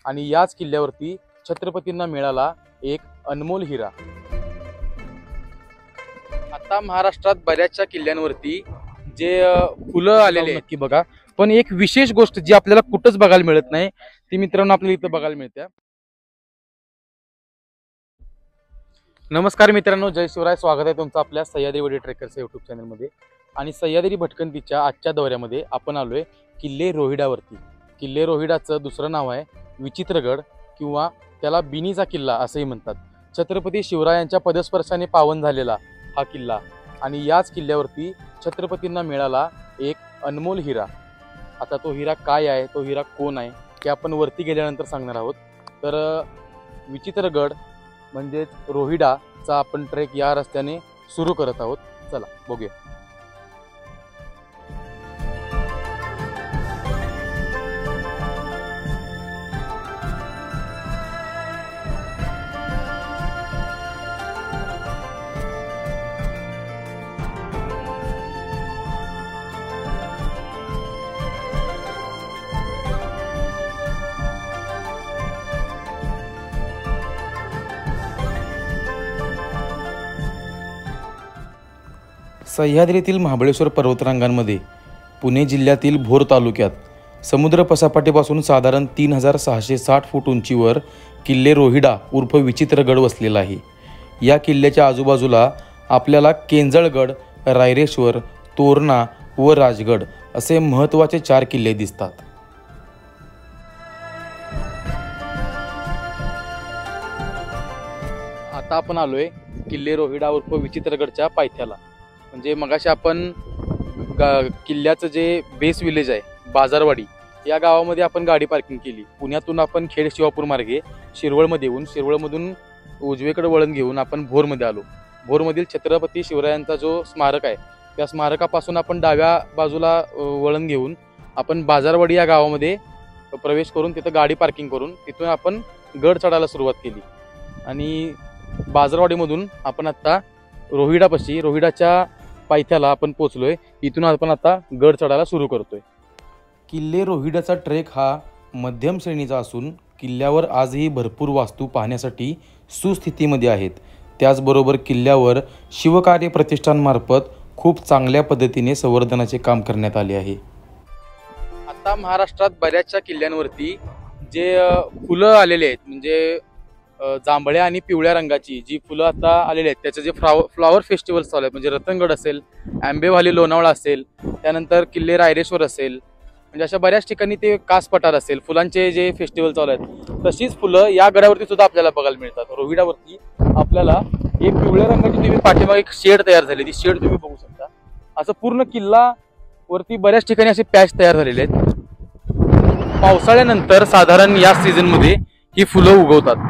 आणि याच किल्ल्यावरती छत्रपतींना मिळाला एक अनमोल हिरा। आता महाराष्ट्रात बऱ्याचशा किल्ल्यांवरती जे फुलं आलेले नक्की बघा, पण एक विशेष गोष्ट जी आपल्याला कुठंच बघायला मिळत नाही ती मित्रांनो आपल्याला इथं बघायला मिळते। नमस्कार मित्रांनो, जय शिवराय। स्वागत आहे तुमचं आपल्या सह्याद्री वडी ट्रेकर्स यूट्यूब चॅनलमध्ये। आणि सह्याद्री भटकंतीच्या आजच्या दौऱ्यामध्ये आपण आलोय किल्ले रोहिडावरती। किल्ले रोहिडाचं दुसरं नाव आहे विचित्रगड किंवा त्याला बिनीचा किल्ला असंही म्हणतात। छत्रपती शिवरायांच्या पदस्पर्शाने पावन झालेला हा किल्ला आणि याच किल्ल्यावरती छत्रपतींना मिळाला एक अनमोल हिरा। आता तो हिरा काय आहे, तो हिरा कोण आहे हे आपण वरती गेल्यानंतर सांगणार आहोत। तर विचित्रगड म्हणजेच रोहिडाचा आपण ट्रेक या रस्त्याने सुरू करत आहोत। चला बघूया। सह्याद्रीतील महाबळेश्वर पर्वतरांगांमध्ये पुणे जिल्ह्यातील भोर तालुक्यात समुद्र पसापाटीपासून साधारण 3660 फूट उंचीवर किल्ले रोहिडा उर्फ विचित्रगड वसलेला आहे। या किल्ल्याच्या आजूबाजूला आपल्याला केंजळगड, रायरेश्वर, तोरणा व राजगड असे महत्त्वाचे 4 किल्ले दिसतात। आता आपण आलोय किल्ले रोहिडा उर्फ विचित्रगडच्या पायथ्याला। म्हणजे मगाशी आपण किल्ल्याचं जे बेस विलेज आहे बाजारवाडी या गावामध्ये आपण गाडी पार्किंग केली। पुण्यातून आपण खेड शिवापूर मार्गे शिरवळमध्ये येऊन शिरवळमधून उजवीकडे वळण घेऊन आपण भोरमध्ये आलो। भोरमधील छत्रपती शिवरायांचा जो स्मारक आहे त्या स्मारकापासून आपण डाव्या बाजूला वळण घेऊन आपण बाजारवाडी या गावामध्ये प्रवेश करून तिथं गाडी पार्किंग करून तिथून आपण गड चढायला सुरुवात केली। आणि बाजारवाडीमधून आपण आता रोहिडाच्या पायथ्याला आपण पोहोचलोय। इथून आपण आता गड चढायला सुरू करतोय। किल्ले रोहिडाचा ट्रेक हा मध्यम श्रेणीचा असून किल्ल्यावर आजही भरपूर वास्तू पाहण्यासाठी सुस्थितीमध्ये आहेत। त्याचबरोबर किल्ल्यावर शिवकार्य प्रतिष्ठानमार्फत खूप चांगल्या पद्धतीने संवर्धनाचे काम करण्यात आले आहे। आता महाराष्ट्रात बऱ्याचशा किल्ल्यांवरती जे फुलं आलेले आहेत म्हणजे जांभळ्या आणि पिवळ्या रंगाची जी फुलं आता आलेली आहेत त्याचे जे फ्लॉवर फेस्टिवल चालू आहेत म्हणजे रतनगड असेल, आंबेवाली लोणावळा असेल, त्यानंतर किल्ले रायरेश्वर असेल, म्हणजे अशा बऱ्याच ठिकाणी ते कास पठार असेल, फुलांचे जे फेस्टिवल चालू आहेत तशीच फुलं या गडावरती सुद्धा आपल्याला बघायला मिळतात। रोहिडावरती आपल्याला एक पिवळ्या रंगाची तुम्ही पाठीमागे एक शेड तयार झाली, ती शेड तुम्ही बघू शकता। असं पूर्ण किल्ला वरती बऱ्याच ठिकाणी असे पॅच तयार झालेले आहेत। पावसाळ्यानंतर साधारण या सीझन मध्ये ही फुलं उगवतात।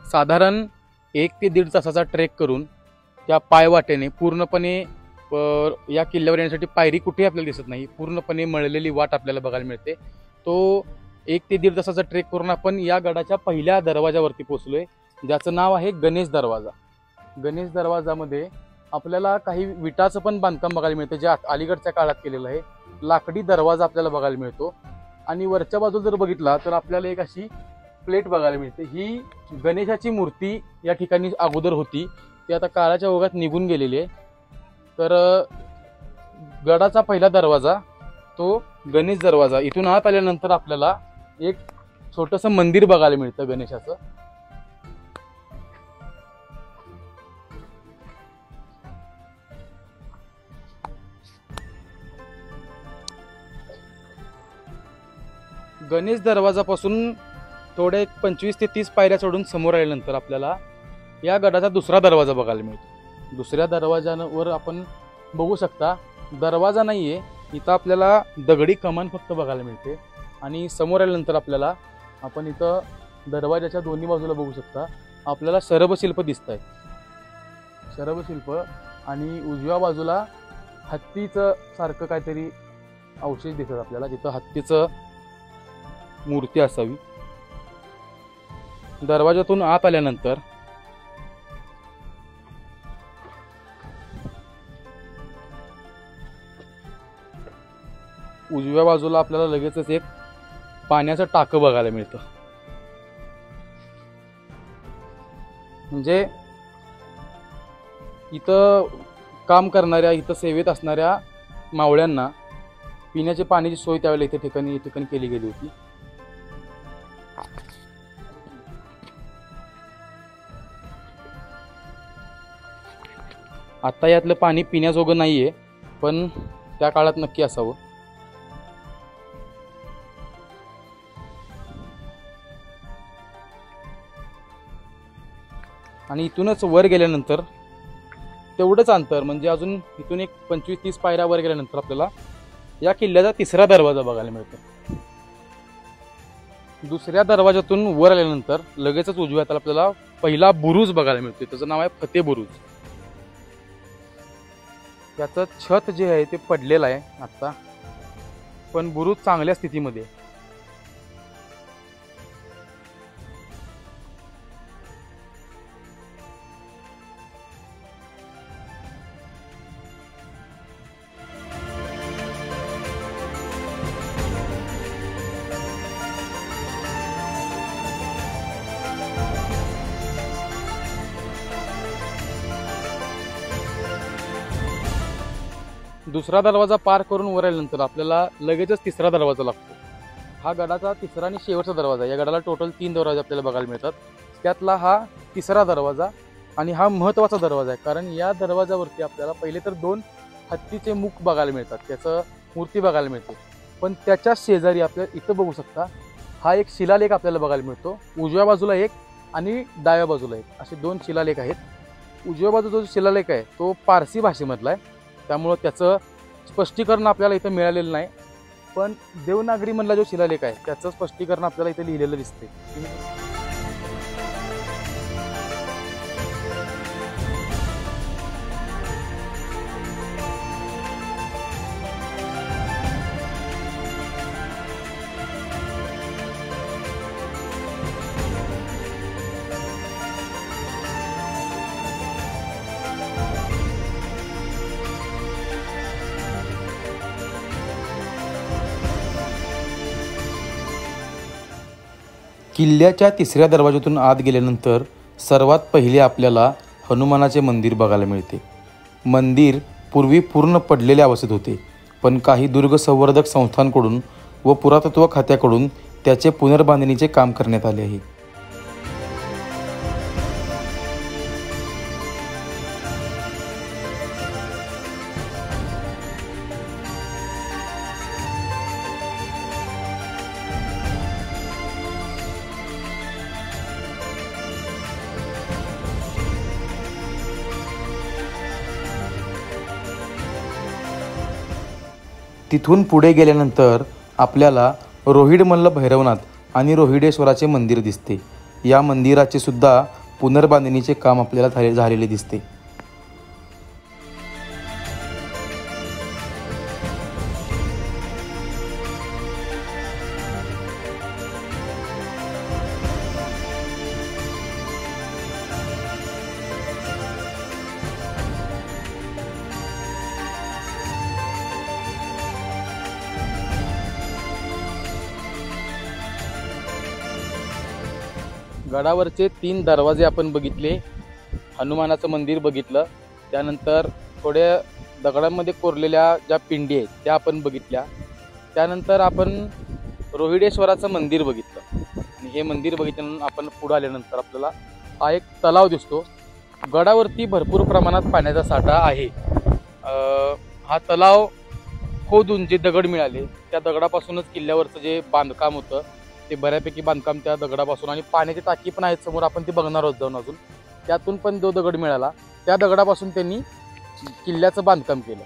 साधारण 1 ते 1.5 तासाचा ट्रेक करून त्या पायवाटेने पूर्णपणे या किल्ल्यावर येण्यासाठी पायरी कुठेही आपल्याला दिसत नाही, पूर्णपणे मळलेली वाट आपल्याला बघायला मिळते। तो 1 ते 1.5 तासाचा ट्रेक करून आपण या गडाच्या पहिल्या दरवाजावरती पोहोचलोय ज्याचं नाव आहे गणेश दरवाजा। गणेश दरवाजामध्ये आपल्याला काही विटाचं पण बांधकाम बघायला मिळतं जे अलीकडच्या काळात केलेलं आहे। लाकडी दरवाजा आपल्याला बघायला मिळतो आणि वरच्या बाजूला जर बघितला तर आपल्याला एक अशी प्लेट बघायला मिळते। ही गणेशाची मूर्ती या ठिकाणी अगोदर होती, ती आता काळाच्या ओघात निघून गेलेली आहे। तर गडाचा पहिला दरवाजा तो गणेश दरवाजा। इथून आत आल्यानंतर आपल्याला एक छोटंसं मंदिर बघायला मिळतं गणेशाचं। गणेश दरवाजापासून थोडे 25 ते 30 पायऱ्या चढून समोर आल्यानंतर आपल्याला या गडाचा दुसरा दरवाजा बघायला मिळतो. दुसऱ्या दरवाजावर आपण बघू शकता दरवाजा नाही आहे, इथं आपल्याला दगडी कमान फक्त बघायला मिळते. आणि समोर आल्यानंतर आपल्याला आपण इथं दरवाजाच्या दोन्ही बाजूला बघू शकता आपल्याला शरभशिल्प दिसत आहे. शरभशिल्प आणि उजव्या बाजूला हत्तीचं सारखं काहीतरी अवशेष दिसत आपल्याला, जिथं हत्तीचं मूर्ती असावी. दरवाजातून आत आल्यानंतर उजव्या बाजूला आपल्याला लगेचच एक पाण्याचं टाकं बघायला मिळतं. म्हणजे इथं काम करणाऱ्या, इथं सेवेत असणाऱ्या मावळ्यांना पिण्याच्या पाण्याची सोय त्यावेळेला इथे ठिकाणी केली गेली होती. आता यातलं पाणी पिण्याजोगं नाहीये, पण त्या काळात नक्की असावं. आणि इथूनच वर गेल्यानंतर तेवढंच अंतर, म्हणजे अजून इथून एक 25-30 पायऱ्या वर गेल्यानंतर आपल्याला या किल्ल्याचा तिसरा दरवाजा बघायला मिळतो. दुसऱ्या दरवाजातून वर आल्यानंतर लगेचच उजव्या हाताला आपल्याला पहिला बुरुज बघायला मिळतो. त्याचं नाव आहे फतेह बुरुज. त्याचं छत जे आहे ते पडलेलं आहे आता, पण बुरुज चांगल्या स्थितीमध्ये. दुसरा दरवाजा पार करून वर आल्यानंतर आपल्याला लगेचच तिसरा दरवाजा लागतो. हा गडाचा तिसरा आणि शेवटचा दरवाजा. या गडाला टोटल 3 दरवाजे आपल्याला बघायला मिळतात. त्यातला हा तिसरा दरवाजा आणि हा महत्त्वाचा दरवाजा आहे, कारण या दरवाजावरती आपल्याला पहिले तर 2 हत्तीचे मुख बघायला मिळतात, त्याचं मूर्ती बघायला मिळते. पण त्याच्या शेजारी आपल्याला इथं बघू शकता हा एक शिलालेख आपल्याला बघायला मिळतो. उजव्या बाजूला एक आणि डाव्या बाजूला एक, असे 2 शिलालेख आहेत. उजव्या बाजूचा जो शिलालेख आहे तो पारसी भाषेमधला आहे, त्यामुळं त्याचं स्पष्टीकरण आपल्याला इथं मिळालेलं नाही. पण देवनागरी मधला जो शिलालेख आहे त्याचं स्पष्टीकरण आपल्याला इथे लिहिलेलं दिसते. किल्ल्याच्या तिसऱ्या दरवाजातून आत गेल्यानंतर सर्वात पहिले आपल्याला हनुमानाचे मंदिर बघायला मिळते. मंदिर पूर्वी पूर्ण पडलेल्या अवस्थेत होते, पण काही दुर्ग संवर्धक संस्थांकडून व पुरातत्व खात्याकडून त्याचे पुनर्बांधणीचे काम करण्यात आले आहे. तिथून पुढे गेल्यानंतर आपल्याला रोहिडमल्ल भैरवनाथ आणि रोहिडेश्वराचे मंदिर दिसते. या मंदिराचे सुद्धा पुनर्बांधणीचे काम आपल्याला झालेले दिसते. गडावरचे 3 दरवाजे आपण बघितले, हनुमानाचं मंदिर बघितलं, त्यानंतर थोड्या दगडांमध्ये कोरलेल्या ज्या पिंडी आहेत त्या आपण बघितल्या, त्यानंतर आपण रोहिडेश्वराचं मंदिर बघितलं. आणि हे मंदिर बघितल्यानंतर आपण पुढे आल्यानंतर आपल्याला हा एक तलाव दिसतो. गडावरती भरपूर प्रमाणात पाण्याचा साठा आहे. हा तलाव खोदून जे दगड मिळाले त्या दगडापासूनच किल्ल्यावरचं जे बांधकाम होतं ते बऱ्यापैकी बांधकाम त्या दगडापासून, आणि पाण्याची टाकी पण आहेत समोर, आपण ती बघणार आहोत जाऊन अजून, त्यातून पण जो दगड मिळाला त्या दगडापासून त्यांनी किल्ल्याचं बांधकाम केलं.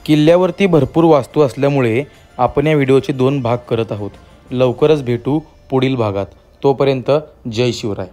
किल्ल्यावरती भरपूर वास्तू असल्यामुळे आपण या व्हिडिओचे 2 भाग करत आहोत. लवकरच भेटू पुढील भागात. तोपर्यंत जय शिवराय.